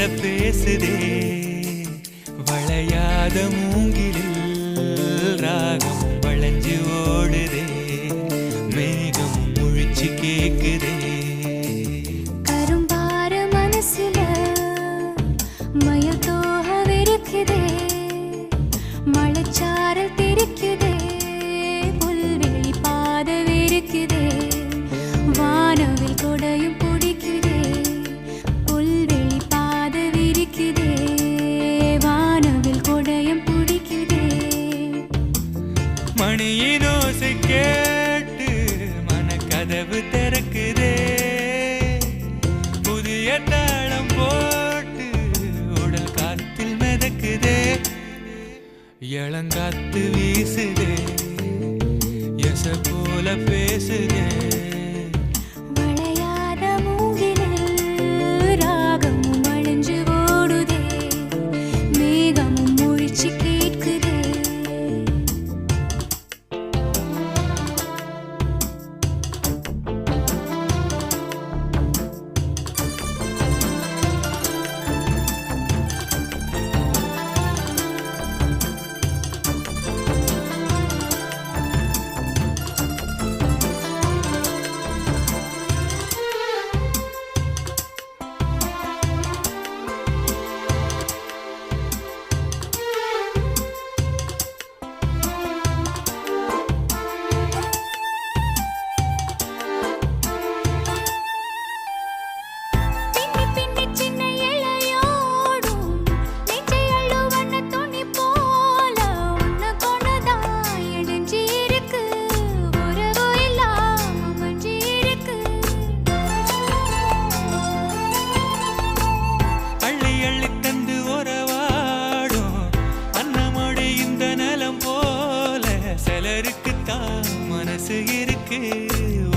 பேசுதே வளையாத மூங்கிலில் ராகம் வளைஞ்சு ஓடுதே மேகம் முழிச்சு கேக்குதே கரும்பார மனசுல மயில் தோகவிருக்குதே மழைச்சாரல் தெரிக்குதே புல்வெளி பாதவிருக்குதே வானவில் கொடையும் பிடிக்குதே புல்வெளி பாதவிருக்குதே வானவில் கொடையும் பிடிக்குதே மணியின் ஓசை கேட்டு மனக்கதவு திறக்குதே புதிய தாளம் போட்டு உடல் காத்தில் மிதக்குதே இளங்காத்து வீசுதே எச போல பேசுதே வளையாத மூங்கிலில் ராகமும் வளைஞ்சு ஓடுதே மேகமும் முழிச்சு கேட்குதே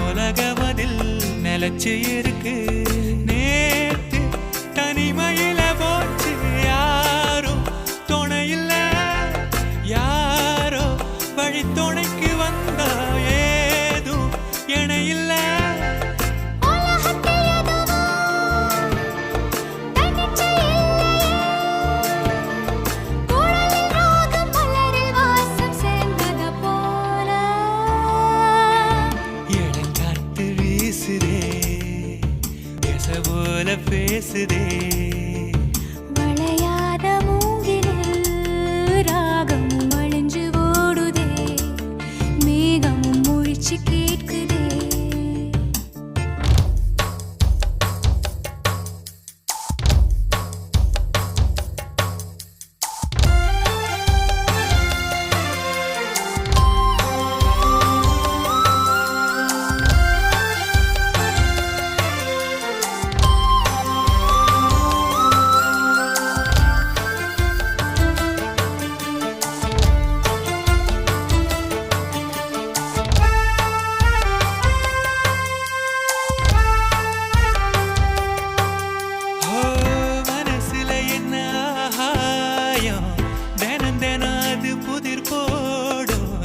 உலகமதில் நிலச்சு இருக்கு நேத்து தனிமையில போச்சு யாரும் துணையில்ல யாரோ வழி துணைக்கு வந்தா ஏதும் இணையில்ல போல பேசுதே வளையாத மூங்கிலில் ராகமும் வளைஞ்சு ஓடுதே மேகமும் முழிச்சு கேட்குதே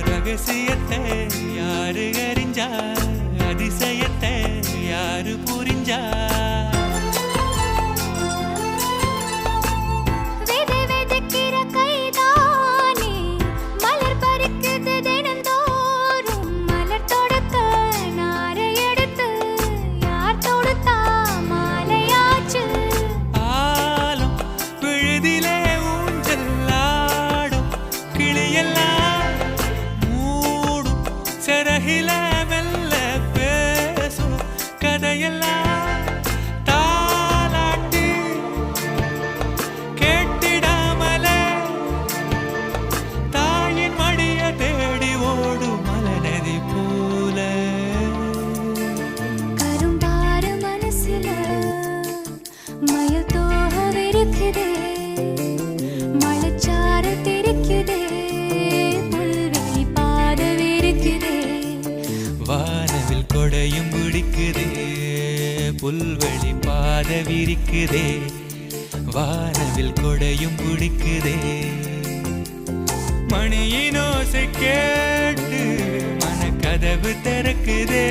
ரகசியத்தை யாரு அறிஞ்சா அதிசயத்தை யாரு புரிஞ்சா வெதைக்கிற கைதானே மலர் பறிக்குது தினந்தோறும் மலர் தொடுக்க நாரை எடுத்து யார் தொடுத்தா மாலையாச்சு ஆலம் விழுதிலே ஊஞ்சல் ஆடும் கிளியெல்லாம் சிறகில மெல்ல பேசும் கதையெல்லாம் தாலாட்டி கேட்டிடாமலே தாயின் மடிய தேடி ஓடும் மலநதி போல கரும்பார மனசுல மயில் தோகவிருக்குதே மழைச்சாரல் தெரிக்குதே புல்வெளி பாதவிருக்குதே வானவில் கொடையும் பிடிக்குதே புல்வெளி பாத விரிக்குதே வானவில் கொடையும் பிடிக்குதே மணியின் ஓசை கேட்டு மனக்கதவு திறக்குதே